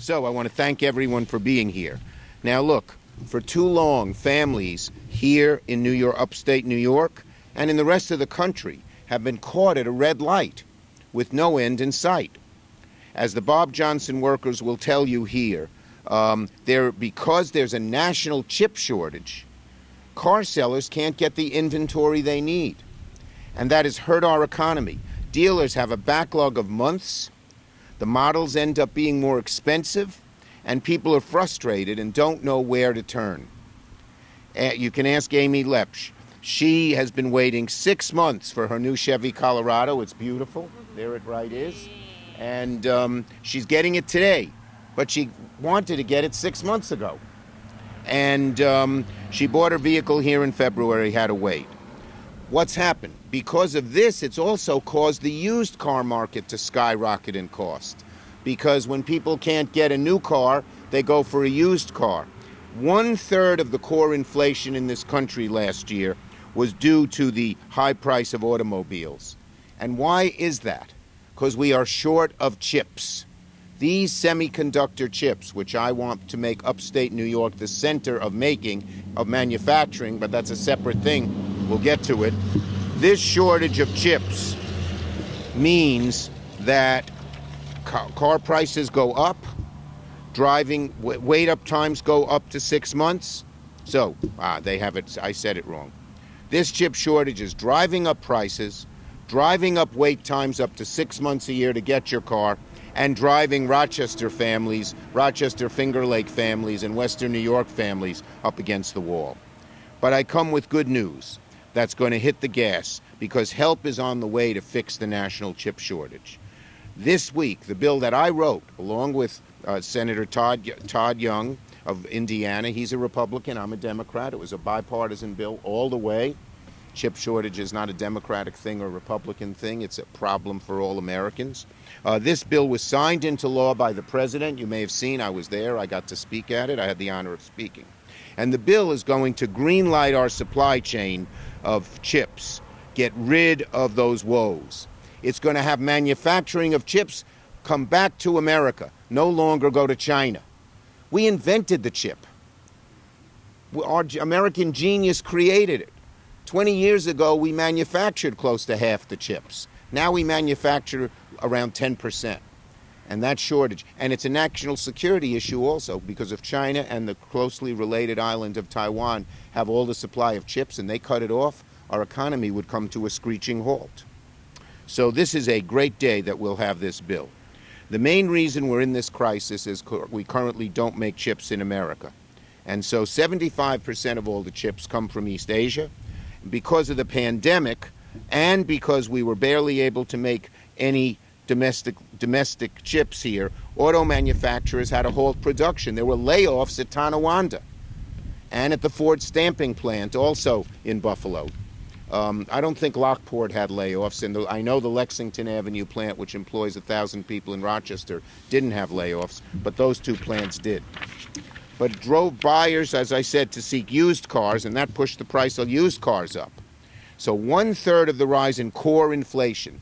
So I want to thank everyone for being here. Now look, for too long, families here in New York, upstate New York, and in the rest of the country have been caught at a red light with no end in sight. As the Bob Johnson workers will tell you here, because there's a national chip shortage, car sellers can't get the inventory they need. And that has hurt our economy. Dealers have a backlog of months. The models end up being more expensive, and people are frustrated and don't know where to turn. You can ask Amy Lepsch. She has been waiting 6 months for her new Chevy Colorado. It's beautiful. There it right is. And she's getting it today, but she wanted to get it 6 months ago. And she bought her vehicle here in February, had to wait. What's happened? Because of this, it's also caused the used car market to skyrocket in cost. Because when people can't get a new car, they go for a used car. 1/3 of the core inflation in this country last year was due to the high price of automobiles. And why is that? Because we are short of chips. These semiconductor chips, which I want to make upstate New York the center of manufacturing, but that's a separate thing. We'll get to it. This shortage of chips means that car prices go up, wait-up times go up to 6 months. So, they have it. I said it wrong. This chip shortage is driving up prices, driving up wait times up to 6 months a year to get your car, and driving Rochester families, Rochester Finger Lake families, and Western New York families up against the wall. But I come with good news. That's going to hit the gas because help is on the way to fix the national chip shortage. This week, the bill that I wrote, along with Senator Todd Young of Indiana, he's a Republican, I'm a Democrat. It was a bipartisan bill all the way. Chip shortage is not a Democratic thing or a Republican thing. It's a problem for all Americans. This bill was signed into law by the president. You may have seen I was there. I got to speak at it. I had the honor of speaking. And the bill is going to greenlight our supply chain of chips, get rid of those woes. It's going to have manufacturing of chips come back to America, no longer go to China. We invented the chip. Our American genius created it. 20 years ago, we manufactured close to half the chips. Now we manufacture around 10%. And that shortage. And it's a national security issue also because if China and the closely related island of Taiwan have all the supply of chips and they cut it off, our economy would come to a screeching halt. So this is a great day that we'll have this bill. The main reason we're in this crisis is we currently don't make chips in America. And so 75% of all the chips come from East Asia. Because of the pandemic and because we were barely able to make any domestic chips here, auto manufacturers had to halt production. There were layoffs at Tonawanda and at the Ford stamping plant also in Buffalo. I don't think Lockport had layoffs, and I know the Lexington Avenue plant, which employs 1,000 people in Rochester, didn't have layoffs, but those two plants did. But it drove buyers, as I said, to seek used cars, and that pushed the price of used cars up. So 1/3 of the rise in core inflation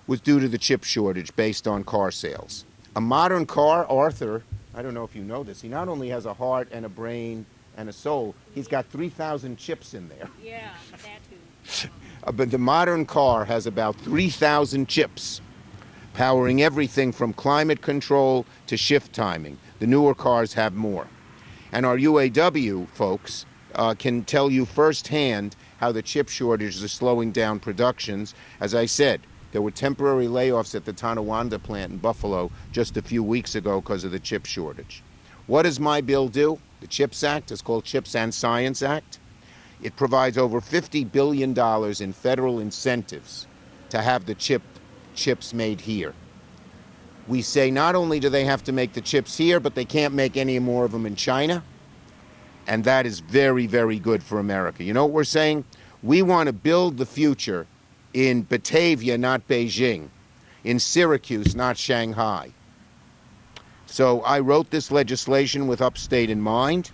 was due to the chip shortage based on car sales. A modern car, Arthur, I don't know if you know this, he not only has a heart and a brain and a soul, he's got 3,000 chips in there. Yeah, that too. But the modern car has about 3,000 chips, powering everything from climate control to shift timing. The newer cars have more. And our UAW folks can tell you firsthand how the chip shortages are slowing down productions. As I said, there were temporary layoffs at the Tonawanda plant in Buffalo just a few weeks ago because of the chip shortage. What does my bill do? The CHIPS Act is called CHIPS and Science Act. It provides over $50 billion in federal incentives to have the chips made here. We say not only do they have to make the chips here, but they can't make any more of them in China. And that is very, very good for America. You know what we're saying? We want to build the future in Batavia, not Beijing, in Syracuse, not Shanghai. So I wrote this legislation with upstate in mind,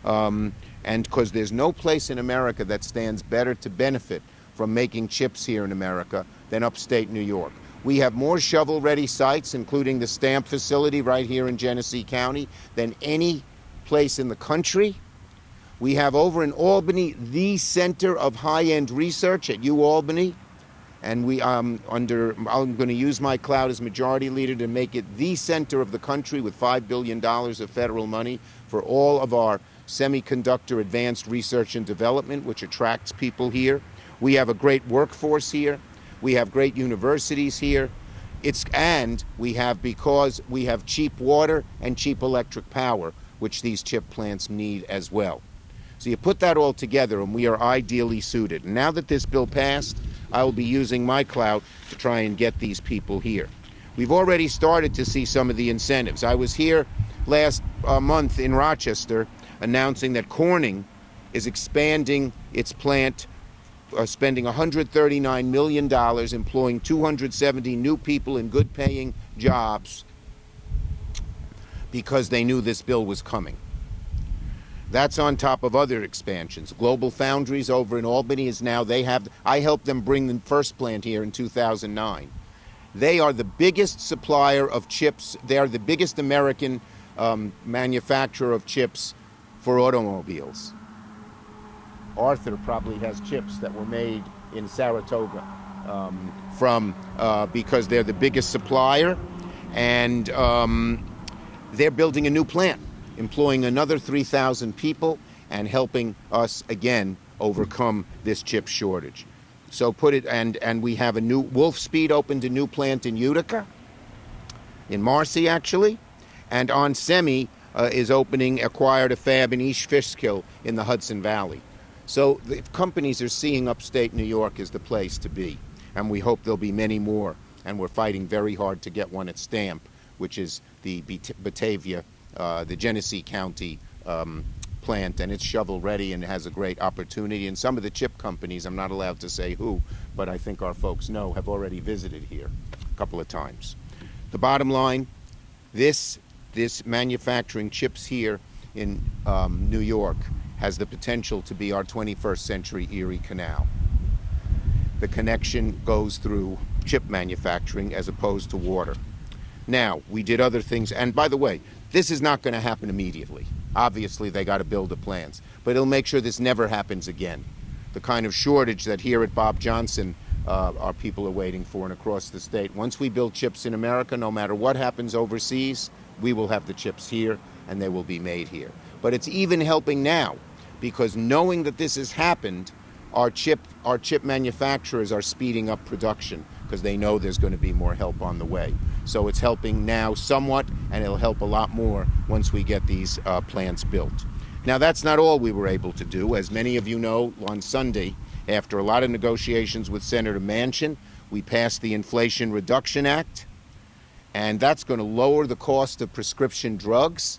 and because there's no place in America that stands better to benefit from making chips here in America than upstate New York. We have more shovel-ready sites, including the stamp facility right here in Genesee County, than any place in the country. We have over in Albany the center of high-end research at UAlbany, and I'm going to use my clout as majority leader to make it the center of the country with $5 billion of federal money for all of our semiconductor advanced research and development, which attracts people here. We have a great workforce here. We have great universities here. Because we have cheap water and cheap electric power, which these chip plants need as well. So you put that all together, and we are ideally suited. And now that this bill passed, I will be using my clout to try and get these people here. We've already started to see some of the incentives. I was here last month in Rochester announcing that Corning is expanding its plant, spending $139 million, employing 270 new people in good-paying jobs because they knew this bill was coming. That's on top of other expansions. Global Foundries over in Albany I helped them bring the first plant here in 2009. They are the biggest supplier of chips. They are the biggest American manufacturer of chips for automobiles. Arthur probably has chips that were made in Saratoga because they're the biggest supplier, and they're building a new plant, employing another 3,000 people and helping us again overcome this chip shortage. So and we have a new Wolfspeed opened a new plant in Utica, in Marcy actually, and onsemi acquired a fab in East Fishkill in the Hudson Valley. So the companies are seeing upstate New York as the place to be, and we hope there'll be many more. And we're fighting very hard to get one at Stamp, which is the Batavia, the Genesee County plant, and it's shovel ready and has a great opportunity. And some of the chip companies, I'm not allowed to say who, but I think our folks know, have already visited here a couple of times. The bottom line, this manufacturing chips here in New York has the potential to be our 21st century Erie Canal. The connection goes through chip manufacturing as opposed to water. Now, we did other things, and by the way, this is not going to happen immediately. Obviously, they got to build the plants, but it'll make sure this never happens again. The kind of shortage that here at Bob Johnson our people are waiting for and across the state. Once we build chips in America, no matter what happens overseas, we will have the chips here, and they will be made here. But it's even helping now, because knowing that this has happened, our chip manufacturers are speeding up production because they know there's going to be more help on the way. So it's helping now somewhat, and it'll help a lot more once we get these plants built. Now, that's not all we were able to do. As many of you know, on Sunday, after a lot of negotiations with Senator Manchin, we passed the Inflation Reduction Act, and that's going to lower the cost of prescription drugs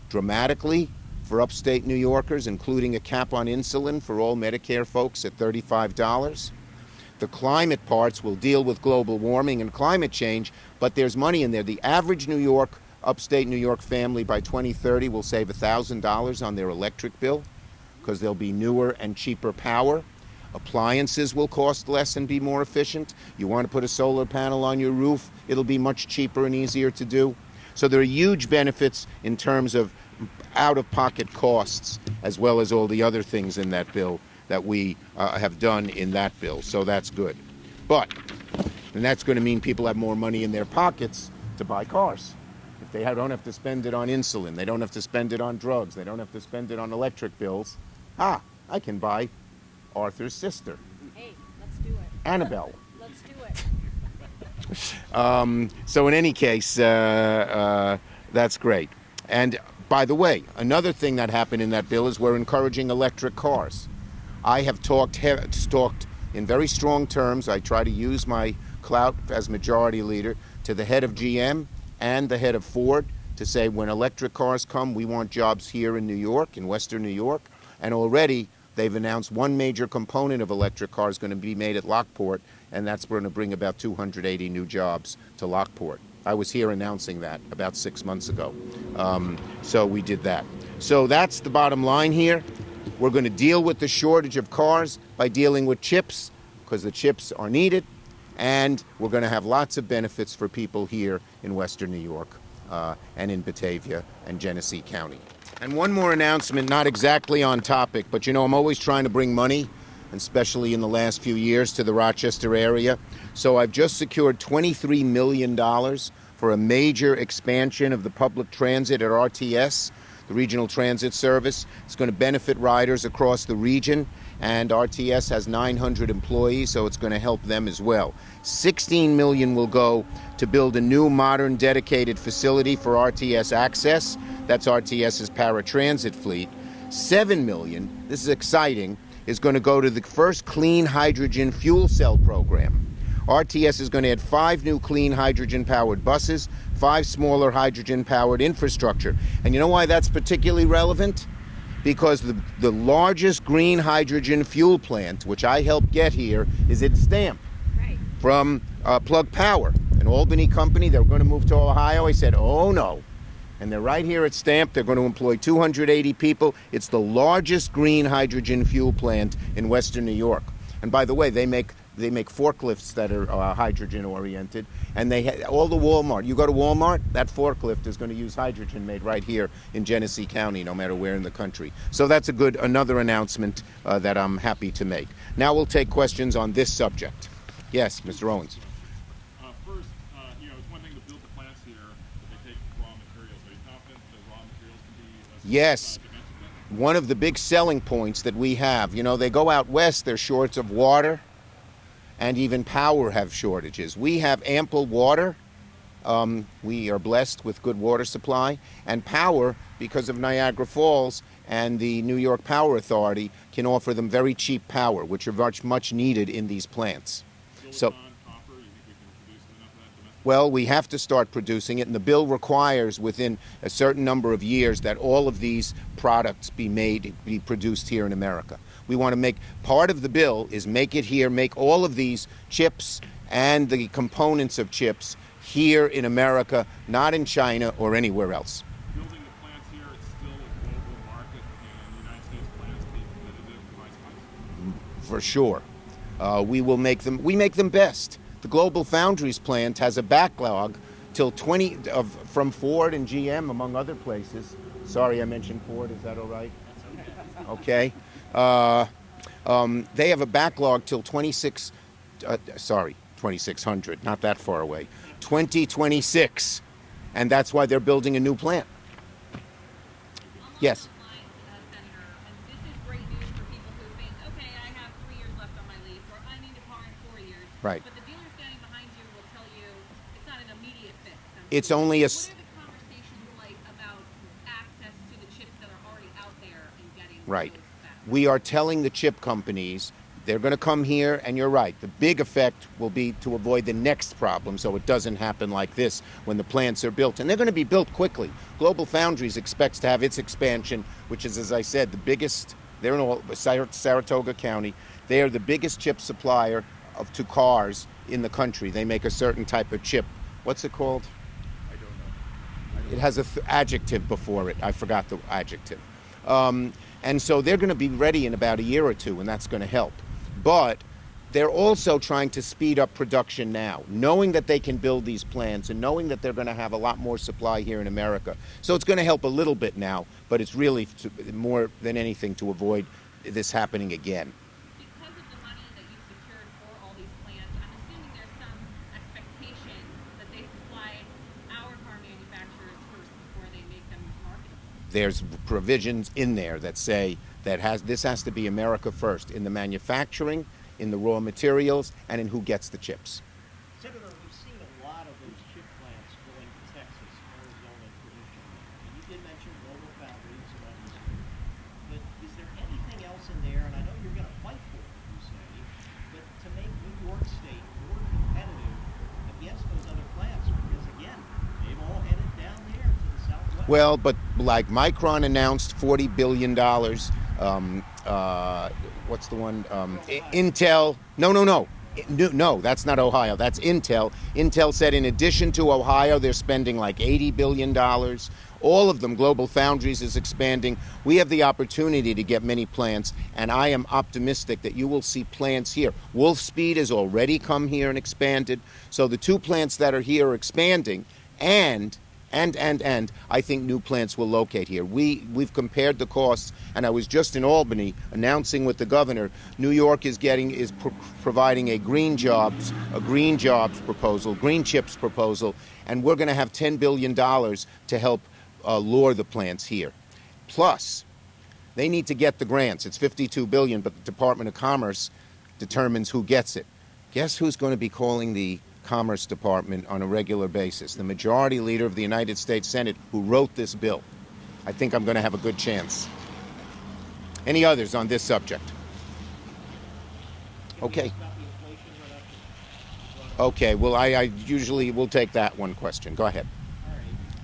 dramatically for upstate New Yorkers, including a cap on insulin for all Medicare folks at $35. The climate parts will deal with global warming and climate change, but there's money in there. The average upstate New York family by 2030 will save $1,000 on their electric bill because there'll be newer and cheaper power. Appliances will cost less and be more efficient. You want to put a solar panel on your roof, it'll be much cheaper and easier to do. So there are huge benefits in terms of out-of-pocket costs, as well as all the other things in that bill that we have done in that bill. So that's good. And that's going to mean people have more money in their pockets to buy cars. If they don't have to spend it on insulin, they don't have to spend it on drugs, they don't have to spend it on electric bills. I can buy Arthur's sister. Hey, let's do it. Annabelle. Let's do it. So in any case, that's great. And by the way, another thing that happened in that bill is we're encouraging electric cars. I have talked in very strong terms. I try to use my clout as majority leader to the head of GM and the head of Ford to say, when electric cars come, we want jobs here in New York, in Western New York. And already they've announced one major component of electric cars going to be made at Lockport, and that's going to bring about 280 new jobs to Lockport. I was here announcing that about 6 months ago. So we did that. So that's the bottom line here. We're going to deal with the shortage of cars by dealing with chips, because the chips are needed, And we're going to have lots of benefits for people here in Western New York and in Batavia and Genesee County. And one more announcement, not exactly on topic, but you know, I'm always trying to bring money, especially in the last few years, to the Rochester area. So I've just secured $23 million for a major expansion of the public transit at RTS, the Regional Transit Service. It's going to benefit riders across the region, and RTS has 900 employees, so it's going to help them as well. $16 million will go to build a new modern dedicated facility for RTS Access. That's RTS's paratransit fleet. $7 million, this is exciting, is going to go to the first clean hydrogen fuel cell program. RTS is going to add 5 new clean hydrogen-powered buses, 5 smaller hydrogen-powered infrastructure. And you know why that's particularly relevant? Because the largest green hydrogen fuel plant, which I helped get here, is at Stamp from Plug Power, an Albany company. They were going to move to Ohio. I said, oh, no. And they're right here at Stamp. They're going to employ 280 people. It's the largest green hydrogen fuel plant in Western New York. And by the way, they make forklifts that are hydrogen oriented, and all the Walmart. You go to Walmart, that forklift is going to use hydrogen made right here in Genesee County, no matter where in the country. So that's another announcement that I'm happy to make. Now we'll take questions on this subject. Yes, Mr. Owens. First, it's one thing to build the plants here, but they take raw materials. Are you confident the raw materials can be? Yes. One of the big selling points that we have, they go out west, they're shorts of water, and even power have shortages. We have ample water. We are blessed with good water supply, and power, because of Niagara Falls and the New York Power Authority, can offer them very cheap power, which are much needed in these plants. So, well, we have to start producing it, and the bill requires within a certain number of years that all of these products be produced here in America. We want to make, part of the bill is make it here, make all of these chips and the components of chips here in America, not in China or anywhere else. Building the plants here, it's still a global market, and the United States plans to be competitive price-wise? For sure. We make them best. The Global Foundries plant has a backlog till from Ford and GM, among other places. Sorry, I mentioned Ford. Is that all right? That's okay. They have a backlog till 2600, not that far away, 2026, and that's why they're building a new plant. Yes. Senator, and this is great news for people who think, okay, I have 3 years left on my lease, or I need a car in 4 years. Right. But the dealer standing behind you will tell you it's not an immediate fix. It's only a. What are the conversations like about access to the chips that are already out there and getting Right. those back? We are telling the chip companies they're going to come here, and you're right. The big effect will be to avoid the next problem so it doesn't happen like this when the plants are built. And they're going to be built quickly. Global Foundries expects to have its expansion, which is, as I said, the biggest. They're in Saratoga County. They are the biggest chip supplier to cars in the country. They make a certain type of chip. What's it called? I don't know. It has an adjective before it. I forgot the adjective. And so they're going to be ready in about a year or two, and that's going to help. But they're also trying to speed up production now, knowing that they can build these plants and knowing that they're going to have a lot more supply here in America. So it's going to help a little bit now, but it's really more than anything to avoid this happening again. Because of the money that you've secured for all these plants, I'm assuming there's some expectation that they supply our car manufacturers first before they make them marketable. There's provisions in there that say this has to be America first in the manufacturing, in the raw materials, and in who gets the chips. Senator, we've seen a lot of those chip plants going to Texas, Arizona traditionally. And you did mention Global Foundries and others. But is there anything else in there, and I know you're going to fight for it, you say, but to make New York State more competitive against those other plants? Because again, they've all headed down there to the southwest. Well, but like Micron announced $40 billion. What's the one? Intel. No, that's not Ohio. That's Intel. Intel said in addition to Ohio, they're spending like $80 billion. All of them. Global Foundries is expanding. We have the opportunity to get many plants, and I am optimistic that you will see plants here. Wolfspeed has already come here and expanded. So the 2 plants that are here are expanding, and I think new plants will locate here. We've compared the costs, and I was just in Albany announcing with the governor, New York is providing a green jobs proposal, green chips proposal, and we're going to have $10 billion to help lure the plants here. Plus, they need to get the grants. It's $52 billion, but the Department of Commerce determines who gets it. Guess who's going to be calling the Commerce Department on a regular basis? The Majority Leader of the United States Senate, who wrote this bill. I think I'm going to have a good chance. Any others on this subject? Okay. Okay, well, I usually will take that one question. Go ahead. All right.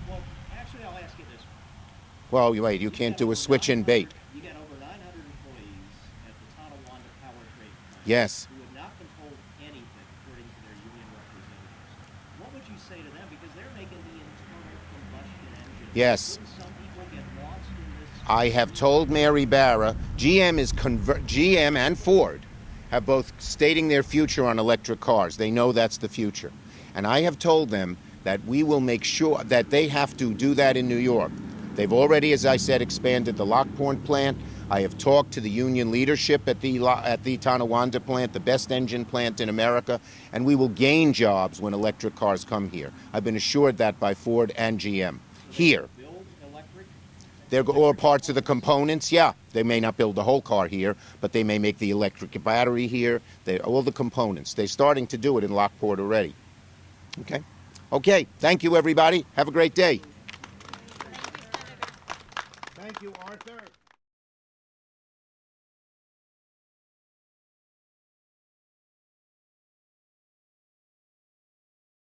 Well, actually, I'll ask you this. Well, wait, you can't do a switch in bait. You got over 900 employees at the Tonawanda Power Trade Plant. Yes. Who have not been told anything, according to their union representatives. What would you say to them? Because they're making the internal combustion engine. Yes. Wouldn't some people get lost in this? I have told Mary Barra, GM and Ford have both stating their future on electric cars. They know that's the future. And I have told them that we will make sure that they have to do that in New York. They've already, as I said, expanded the Lockport plant. I have talked to the union leadership at the Tonawanda plant, the best engine plant in America, and we will gain jobs when electric cars come here. I've been assured that by Ford and GM. Here. Build electric? They're all parts of the components. Yeah, they may not build the whole car here, but they may make the electric battery here. All the components. They're starting to do it in Lockport already. Okay? Okay, thank you, everybody. Have a great day. Thank you, Senator. Thank you, Arthur.